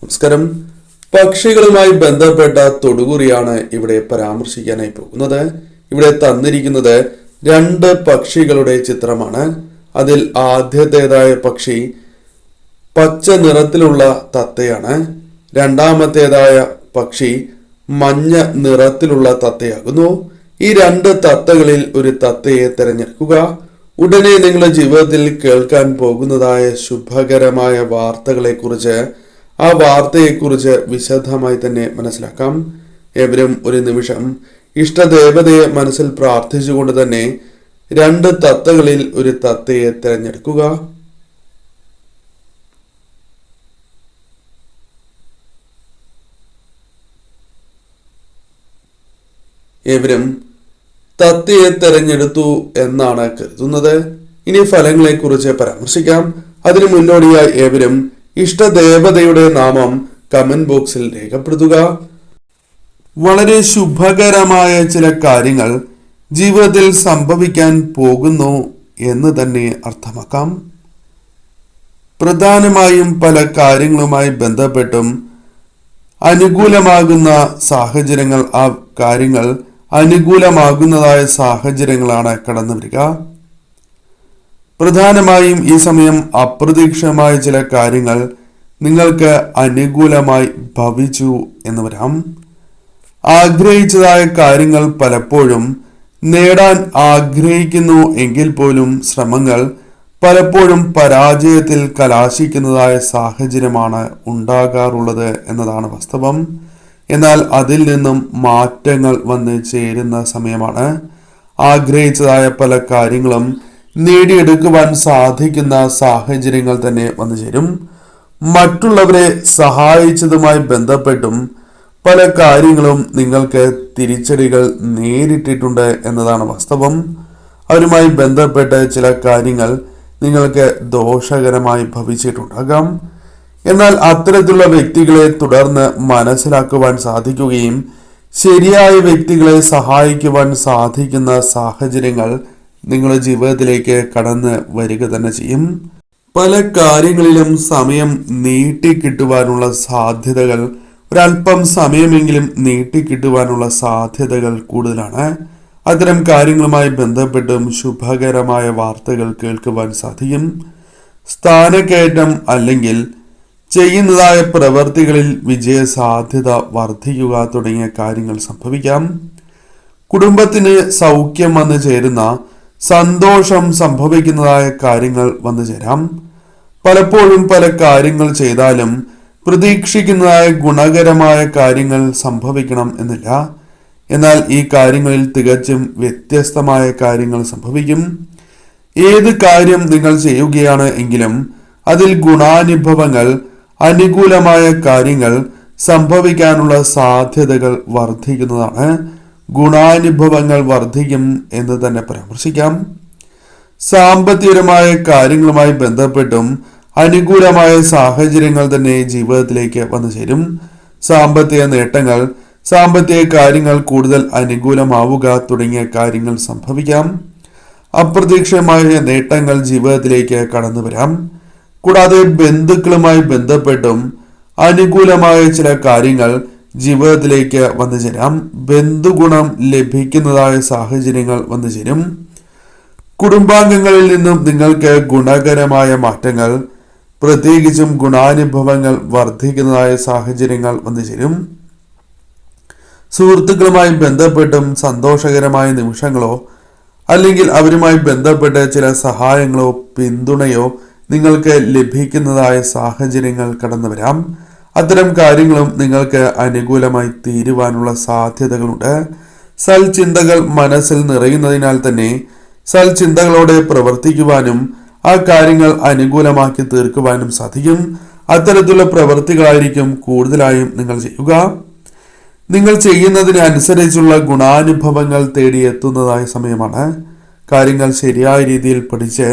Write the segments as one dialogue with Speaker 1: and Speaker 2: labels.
Speaker 1: നമസ്കാരം. പക്ഷികളുമായി ബന്ധപ്പെട്ട തൊടുകുറിയാണ് ഇവിടെ പരാമർശിക്കാനായി പോകുന്നത്. ഇവിടെ തന്നിരിക്കുന്നത് രണ്ട് പക്ഷികളുടെ ചിത്രമാണ്. അതിൽ ആദ്യത്തേതായ പക്ഷി പച്ച നിറത്തിലുള്ള തത്തയാണ്. രണ്ടാമത്തേതായ പക്ഷി മഞ്ഞ നിറത്തിലുള്ള തത്തയാകുന്നു. ഈ രണ്ട് തത്തകളിൽ ഒരു തത്തയെ തിരഞ്ഞെടുക്കുക. ഉടനെ നിങ്ങളുടെ ജീവിതത്തിൽ കേൾക്കാൻ പോകുന്നതായ ശുഭകരമായ വാർത്തകളെക്കുറിച്ച്, ആ വാർത്തയെക്കുറിച്ച് വിശദമായി തന്നെ മനസ്സിലാക്കാം. ഏവരും ഒരു നിമിഷം ഇഷ്ടദേവതയെ മനസ്സിൽ പ്രാർത്ഥിച്ചുകൊണ്ട് തന്നെ രണ്ട് തത്തകളിൽ ഒരു തത്തയെ തിരഞ്ഞെടുക്കുക. ഏവരും തത്തയെ തെരഞ്ഞെടുത്തു എന്നാണ് കരുതുന്നത്. ഇനി ഫലങ്ങളെക്കുറിച്ച് പരാമർശിക്കാം. അതിനു മുന്നോടിയായി ഏവരും ഇഷ്ടദേവതയുടെ നാമം കമന്റ് ബോക്സിൽ രേഖപ്പെടുത്തുക. വളരെ ശുഭകരമായ ചില കാര്യങ്ങൾ ജീവിതത്തിൽ സംഭവിക്കാൻ പോകുന്നു എന്ന് തന്നെ അർത്ഥമാക്കാം. പ്രധാനമായും പല കാര്യങ്ങളുമായി ബന്ധപ്പെട്ടും അനുകൂലമാകുന്ന സാഹചര്യങ്ങൾ, ആ കാര്യങ്ങൾ അനുകൂലമാകുന്നതായ സാഹചര്യങ്ങളാണ് കടന്നു വരിക. പ്രധാനമായും ഈ സമയം അപ്രതീക്ഷിതമായ ചില കാര്യങ്ങൾ നിങ്ങൾക്ക് അനുകൂലമായി ഭവിച്ചു എന്ന് വരാം. ആഗ്രഹിച്ചതായ കാര്യങ്ങൾ പലപ്പോഴും നേടാൻ ആഗ്രഹിക്കുന്നു എങ്കിൽ പോലും ശ്രമങ്ങൾ പലപ്പോഴും പരാജയത്തിൽ കലാശിക്കുന്നതായ സാഹചര്യമാണ് ഉണ്ടാകാറുള്ളത് എന്നതാണ് വാസ്തവം. എന്നാൽ അതിൽ നിന്നും മാറ്റങ്ങൾ വന്ന് ചേരുന്ന സമയമാണ്. ആഗ്രഹിച്ചതായ പല കാര്യങ്ങളും നേടിയെടുക്കുവാൻ സാധിക്കുന്ന സാഹചര്യങ്ങൾ തന്നെ വന്നു ചേരും. മറ്റുള്ളവരെ സഹായിച്ചതുമായി ബന്ധപ്പെട്ടും പല കാര്യങ്ങളും നിങ്ങൾക്ക് തിരിച്ചടികൾ നേരിട്ടിട്ടുണ്ട് എന്നതാണ് വാസ്തവം. അവരുമായി ബന്ധപ്പെട്ട് ചില കാര്യങ്ങൾ നിങ്ങൾക്ക് ദോഷകരമായി ഭവിച്ചിട്ടുണ്ടാകാം. എന്നാൽ അത്തരത്തിലുള്ള വ്യക്തികളെ തുടർന്ന് മനസ്സിലാക്കുവാൻ സാധിക്കുകയും ശരിയായ വ്യക്തികളെ സഹായിക്കുവാൻ സാധിക്കുന്ന സാഹചര്യങ്ങൾ നിങ്ങളുടെ ജീവിതത്തിലേക്ക് കടന്ന് വരിക തന്നെ ചെയ്യും. പല കാര്യങ്ങളിലും സമയം നീട്ടിക്കിട്ടുവാനുള്ള സാധ്യതകൾ, ഒരല്പം സമയമെങ്കിലും നീട്ടിക്കിട്ടുവാനുള്ള സാധ്യതകൾ കൂടുതലാണ്. അത്തരം കാര്യങ്ങളുമായി ബന്ധപ്പെട്ടും ശുഭകരമായ വാർത്തകൾ കേൾക്കുവാൻ സാധിക്കും. സ്ഥാനക്കയറ്റം അല്ലെങ്കിൽ ചെയ്യുന്നതായ പ്രവൃത്തികളിൽ വിജയ സാധ്യത വർദ്ധിക്കുക തുടങ്ങിയ കാര്യങ്ങൾ സംഭവിക്കാം. കുടുംബത്തിന് സൗഖ്യം വന്നു ചേരുന്ന, സന്തോഷം സംഭവിക്കുന്നതായ കാര്യങ്ങൾ വന്നു ചേരാം. പലപ്പോഴും പല കാര്യങ്ങൾ ചെയ്താലും പ്രതീക്ഷിക്കുന്നതായ ഗുണകരമായ കാര്യങ്ങൾ സംഭവിക്കണം എന്നില്ല. എന്നാൽ ഈ കാര്യങ്ങളിൽ തികച്ചും വ്യത്യസ്തമായ കാര്യങ്ങൾ സംഭവിക്കും. ഏത് കാര്യം നിങ്ങൾ ചെയ്യുകയാണ് എങ്കിലും അതിൽ ഗുണാനുഭവങ്ങൾ, അനുകൂലമായ കാര്യങ്ങൾ സംഭവിക്കാനുള്ള സാധ്യതകൾ വർദ്ധിക്കുന്നതാണ്. ഗുണാനുഭവങ്ങൾ വർദ്ധിക്കും എന്ന് തന്നെ പരാമർശിക്കാം. സാമ്പത്തികപരമായ കാര്യങ്ങളുമായി ബന്ധപ്പെട്ടും അനുകൂലമായ സാഹചര്യങ്ങൾ തന്നെ ജീവിതത്തിലേക്ക് വന്നു ചേരും. സാമ്പത്തിക നേട്ടങ്ങൾ, സാമ്പത്തിക കാര്യങ്ങൾ കൂടുതൽ അനുകൂലമാവുക തുടങ്ങിയ കാര്യങ്ങൾ സംഭവിക്കാം. അപ്രതീക്ഷിതമായ നേട്ടങ്ങൾ ജീവിതത്തിലേക്ക് കടന്നു വരാം. കൂടാതെ ബന്ധുക്കളുമായി ബന്ധപ്പെട്ടും അനുകൂലമായ ചില കാര്യങ്ങൾ ജീവിതത്തിലേക്ക് വന്നു ചേരാം. ബന്ധുഗുണം ലഭിക്കുന്നതായ സാഹചര്യങ്ങൾ വന്നു ചേരും. കുടുംബാംഗങ്ങളിൽ നിന്നും നിങ്ങൾക്ക് ഗുണകരമായ മാറ്റങ്ങൾ, പ്രത്യേകിച്ചും ഗുണാനുഭവങ്ങൾ വർദ്ധിക്കുന്നതായ സാഹചര്യങ്ങൾ വന്നു ചേരും. സുഹൃത്തുക്കളുമായി ബന്ധപ്പെട്ടും സന്തോഷകരമായ നിമിഷങ്ങളോ അല്ലെങ്കിൽ അവരുമായി ബന്ധപ്പെട്ട് ചില സഹായങ്ങളോ പിന്തുണയോ നിങ്ങൾക്ക് ലഭിക്കുന്നതായ സാഹചര്യങ്ങൾ കടന്നു വരാം. അത്തരം കാര്യങ്ങളും നിങ്ങൾക്ക് അനുകൂലമായി തീരുവാനുള്ള സാധ്യതകളുണ്ട്. സൽചിന്തകൾ മനസ്സിൽ നിറയുന്നതിനാൽ തന്നെ സൽചിന്തകളോടെ പ്രവർത്തിക്കുവാനും ആ കാര്യങ്ങൾ അനുകൂലമാക്കി തീർക്കുവാനും സാധിക്കും. അത്തരത്തിലുള്ള പ്രവൃത്തികളായിരിക്കും കൂടുതലായും നിങ്ങൾ ചെയ്യുക. നിങ്ങൾ ചെയ്യുന്നതിനനുസരിച്ചുള്ള ഗുണാനുഭവങ്ങൾ തേടിയെത്തുന്നതായ സമയമാണ്. കാര്യങ്ങൾ ശരിയായ രീതിയിൽ പഠിച്ച്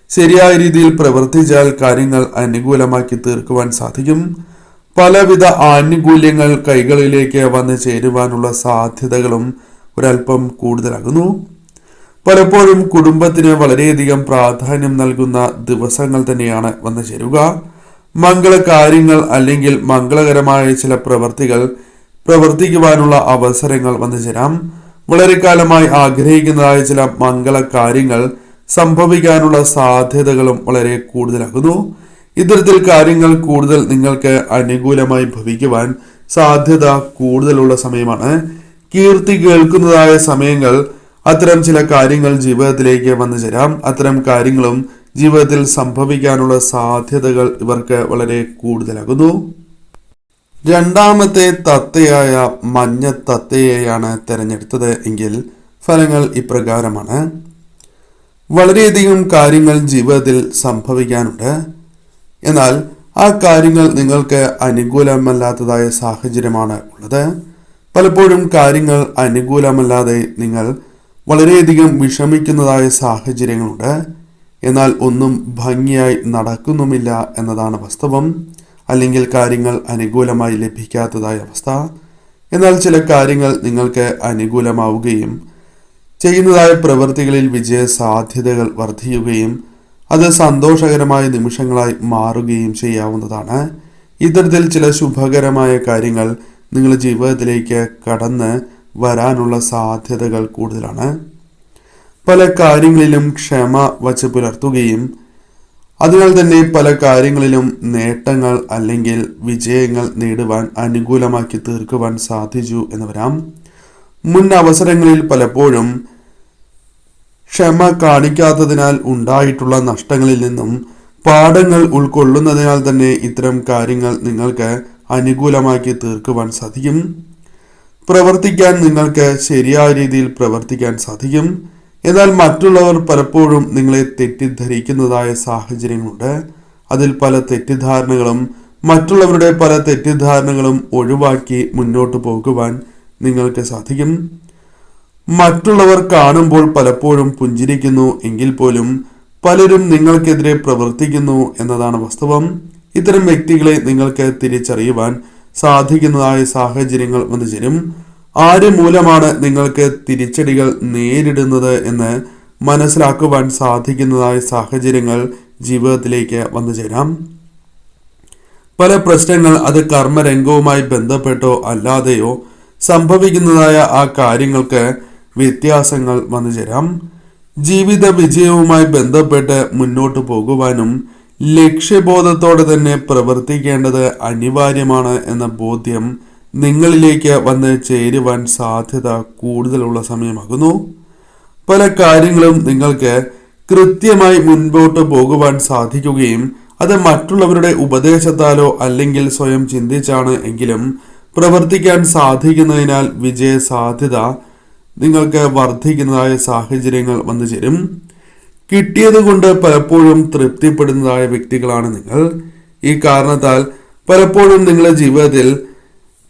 Speaker 1: ശരിയായ രീതിയിൽ പ്രവർത്തിച്ചാൽ കാര്യങ്ങൾ അനുകൂലമാക്കി തീർക്കുവാൻ സാധിക്കും. പലവിധ ആനുകൂല്യങ്ങൾ കൈകളിലേക്ക് വന്ന് ചേരുവാനുള്ള സാധ്യതകളും ഒരല്പം കൂടുതലാകുന്നു. പലപ്പോഴും കുടുംബത്തിന് വളരെയധികം പ്രാധാന്യം നൽകുന്ന ദിവസങ്ങൾ തന്നെയാണ് വന്നു ചേരുക. മംഗളകാര്യങ്ങൾ അല്ലെങ്കിൽ മംഗളകരമായ ചില പ്രവർത്തികൾ പ്രവർത്തിക്കുവാനുള്ള അവസരങ്ങൾ വന്നു ചേരാം. വളരെ കാലമായി ആഗ്രഹിക്കുന്നതായ ചില മംഗള കാര്യങ്ങൾ സംഭവിക്കാനുള്ള സാധ്യതകളും വളരെ കൂടുതലാകുന്നു. ഇത്തരത്തിൽ കാര്യങ്ങൾ കൂടുതൽ നിങ്ങൾക്ക് അനുകൂലമായി ഭവിക്കുവാൻ സാധ്യത കൂടുതലുള്ള സമയമാണ്. കീർത്തി കേൾക്കുന്നതായ സമയങ്ങൾ അത്തരം ചില കാര്യങ്ങൾ ജീവിതത്തിലേക്ക് വന്നു ചേരാം. അത്തരം കാര്യങ്ങളും ജീവിതത്തിൽ സംഭവിക്കാനുള്ള സാധ്യതകൾ ഇവർക്ക് വളരെ കൂടുതലാകുന്നു. രണ്ടാമത്തെ തത്തയായ മഞ്ഞ തത്തയെയാണ് തിരഞ്ഞെടുത്തത് എങ്കിൽ ഫലങ്ങൾ ഇപ്രകാരമാണ്. വളരെയധികം കാര്യങ്ങൾ ജീവിതത്തിൽ സംഭവിക്കാനുണ്ട്. എന്നാൽ ആ കാര്യങ്ങൾ നിങ്ങൾക്ക് അനുകൂലമല്ലാത്തതായ സാഹചര്യമാണ് ഉള്ളത്. പലപ്പോഴും കാര്യങ്ങൾ അനുകൂലമല്ലാതെ നിങ്ങൾ വളരെയധികം വിഷമിക്കുന്നതായ സാഹചര്യങ്ങളുണ്ട്. എന്നാൽ ഒന്നും ഭംഗിയായി നടക്കുന്നുമില്ല എന്നതാണ് വാസ്തവം. അല്ലെങ്കിൽ കാര്യങ്ങൾ അനുകൂലമായി ലഭിക്കാത്തതായ അവസ്ഥ. എന്നാൽ ചില കാര്യങ്ങൾ നിങ്ങൾക്ക് അനുകൂലമാവുകയും ചെയ്യുന്നതായ പ്രവൃത്തികളിൽ വിജയ സാധ്യതകൾ വർദ്ധിക്കുകയും അത് സന്തോഷകരമായ നിമിഷങ്ങളായി മാറുകയും ചെയ്യാവുന്നതാണ്. ഇത്തരത്തിൽ ചില ശുഭകരമായ കാര്യങ്ങൾ നിങ്ങളുടെ ജീവിതത്തിലേക്ക് കടന്ന് വരാനുള്ള സാധ്യതകൾ കൂടുതലാണ്. പല കാര്യങ്ങളിലും ക്ഷമ വച്ച് പുലർത്തുകയും അതിനാൽ തന്നെ പല കാര്യങ്ങളിലും നേട്ടങ്ങൾ അല്ലെങ്കിൽ വിജയങ്ങൾ നേടുവാൻ അനുകൂലമാക്കി തീർക്കുവാൻ സാധിച്ചു എന്ന് വരാം. മുൻ അവസരങ്ങളിൽ പലപ്പോഴും ക്ഷമ കാണിക്കാത്തതിനാൽ ഉണ്ടായിട്ടുള്ള നഷ്ടങ്ങളിൽ നിന്നും പാഠങ്ങൾ ഉൾക്കൊള്ളുന്നതിനാൽ തന്നെ ഇത്തരം കാര്യങ്ങൾ നിങ്ങൾക്ക് അനുകൂലമാക്കി തീർക്കുവാൻ സാധിക്കും. പ്രവർത്തിക്കാൻ നിങ്ങൾക്ക് ശരിയായ രീതിയിൽ പ്രവർത്തിക്കാൻ സാധിക്കും. എന്നാൽ മറ്റുള്ളവർ പലപ്പോഴും നിങ്ങളെ തെറ്റിദ്ധരിക്കുന്നതായ സാഹചര്യങ്ങളുണ്ട്. അതിൽ പല തെറ്റിദ്ധാരണകളും മറ്റുള്ളവരുടെ പല തെറ്റിദ്ധാരണകളും ഒഴിവാക്കി മുന്നോട്ട് പോകുവാൻ നിങ്ങൾക്ക് സാധിക്കും. മറ്റുള്ളവർ കാണുമ്പോൾ പലപ്പോഴും പുഞ്ചിരിക്കുന്നു എങ്കിൽ പോലും പലരും നിങ്ങൾക്കെതിരെ പ്രവർത്തിക്കുന്നു എന്നതാണ് വാസ്തവം. ഇത്തരം വ്യക്തികളെ നിങ്ങൾക്ക് തിരിച്ചറിയുവാൻ സാധിക്കുന്നതായ സാഹചര്യങ്ങൾ വന്നു ചേരും. ആര് മൂലമാണ് നിങ്ങൾക്ക് തിരിച്ചടികൾ നേരിടുന്നത് എന്ന് മനസ്സിലാക്കുവാൻ സാധിക്കുന്നതായ സാഹചര്യങ്ങൾ ജീവിതത്തിലേക്ക് വന്നു ചേരാം. പല പ്രശ്നങ്ങൾ അത് കർമ്മരംഗവുമായി ബന്ധപ്പെട്ടോ അല്ലാതെയോ സംഭവിക്കുന്നതായ ആ കാര്യങ്ങൾക്ക് വ്യത്യാസങ്ങൾ വന്നു ചേരാം. ജീവിത വിജയവുമായി ബന്ധപ്പെട്ട് മുന്നോട്ട് പോകുവാനും ലക്ഷ്യബോധത്തോടെ തന്നെ പ്രവർത്തിക്കേണ്ടത് അനിവാര്യമാണ് എന്ന ബോധ്യം നിങ്ങളിലേക്ക് വന്ന് ചേരുവാൻ സാധ്യത കൂടുതലുള്ള സമയമാകുന്നു. പല കാര്യങ്ങളും നിങ്ങൾക്ക് കൃത്യമായി മുൻപോട്ട് പോകുവാൻ സാധിക്കുകയും അത് മറ്റുള്ളവരുടെ ഉപദേശത്താലോ അല്ലെങ്കിൽ സ്വയം ചിന്തിച്ചാണ് എങ്കിലും പ്രവർത്തിക്കാൻ സാധിക്കുന്നതിനാൽ വിജയ സാധ്യത നിങ്ങൾക്ക് വർദ്ധിക്കുന്നതായ സാഹചര്യങ്ങൾ വന്നു ചേരും. കിട്ടിയത് കൊണ്ട് പലപ്പോഴും തൃപ്തിപ്പെടുന്നതായ വ്യക്തികളാണ് നിങ്ങൾ. ഈ കാരണത്താൽ പലപ്പോഴും നിങ്ങളുടെ ജീവിതത്തിൽ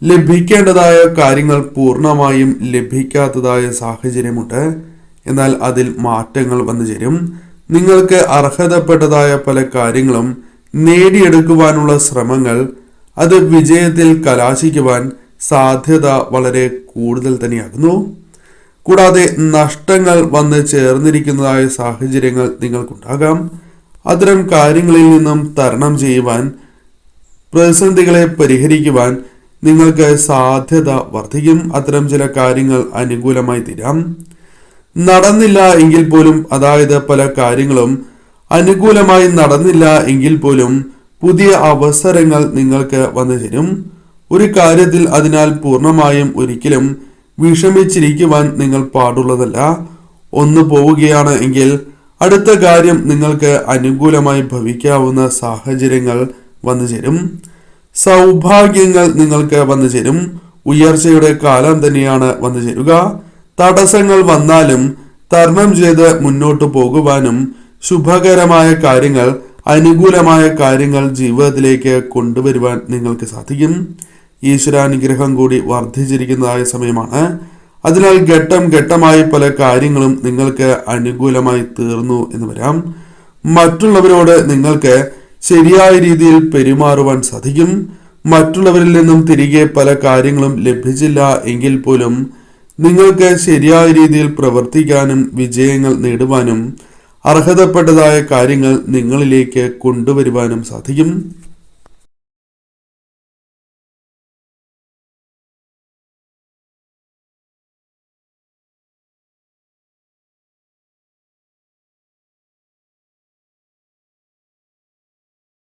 Speaker 1: ലഭിക്കേണ്ടതായ കാര്യങ്ങൾ പൂർണ്ണമായും ലഭിക്കാത്തതായ സാഹചര്യമുണ്ട്. എന്നാൽ അതിൽ മാറ്റങ്ങൾ വന്നു ചേരും. നിങ്ങൾക്ക് അർഹതപ്പെട്ടതായ പല കാര്യങ്ങളും നേടിയെടുക്കുവാനുള്ള ശ്രമങ്ങൾ അത് വിജയത്തിൽ കലാശിക്കുവാൻ സാധ്യത വളരെ കൂടുതൽ തന്നെയാകുന്നു. കൂടാതെ നഷ്ടങ്ങൾ വന്ന് ചേർന്നിരിക്കുന്നതായ സാഹചര്യങ്ങൾ നിങ്ങൾക്കുണ്ടാകാം. അത്തരം കാര്യങ്ങളിൽ നിന്നും തരണം ചെയ്യുവാൻ, പ്രതിസന്ധികളെ പരിഹരിക്കുവാൻ നിങ്ങൾക്ക് സാധ്യത വർദ്ധിക്കും. അത്തരം ചില കാര്യങ്ങൾ അനുകൂലമായി തീരാം. നടന്നില്ല എങ്കിൽ പോലും, അതായത് പല കാര്യങ്ങളും അനുകൂലമായി നടന്നില്ല എങ്കിൽ പോലും പുതിയ അവസരങ്ങൾ നിങ്ങൾക്ക് വന്നു ചേരും. ഒരു കാര്യത്തിൽ അതിനാൽ പൂർണ്ണമായും ഒരിക്കലും വിഷമിച്ചിരിക്കുവാൻ നിങ്ങൾ പാടുള്ളതല്ല. ഒന്ന് പോവുകയാണ് എങ്കിൽ അടുത്ത കാര്യം നിങ്ങൾക്ക് അനുകൂലമായി ഭവിക്കാവുന്ന സാഹചര്യങ്ങൾ വന്നു ചേരും. സൗഭാഗ്യങ്ങൾ നിങ്ങൾക്ക് വന്നു ചേരും. ഉയർച്ചയുടെ കാലം തന്നെയാണ് വന്നു ചേരുക. തടസ്സങ്ങൾ വന്നാലും തരണം ചെയ്ത് മുന്നോട്ട് പോകുവാനും ശുഭകരമായ കാര്യങ്ങൾ, അനുകൂലമായ കാര്യങ്ങൾ ജീവിതത്തിലേക്ക് കൊണ്ടുവരുവാൻ നിങ്ങൾക്ക് സാധിക്കും. ഈശ്വരാനുഗ്രഹം കൂടി വർദ്ധിച്ചിരിക്കുന്നതായ സമയമാണ്. അതിനാൽ ഘട്ടം ഘട്ടമായി പല കാര്യങ്ങളും നിങ്ങൾക്ക് അനുകൂലമായി തീർന്നു എന്ന് വരാം. മറ്റുള്ളവരോട് നിങ്ങൾക്ക് ശരിയായ രീതിയിൽ പെരുമാറുവാൻ സാധിക്കും. മറ്റുള്ളവരിൽ നിന്നും തിരികെ പല കാര്യങ്ങളും ലഭിച്ചില്ല എങ്കിൽ പോലും നിങ്ങൾക്ക് ശരിയായ രീതിയിൽ പ്രവർത്തിക്കാനും വിജയങ്ങൾ നേടുവാനും അർഹതപ്പെട്ടതായ കാര്യങ്ങൾ നിങ്ങളിലേക്ക് കൊണ്ടുവരുവാനും സാധിക്കും.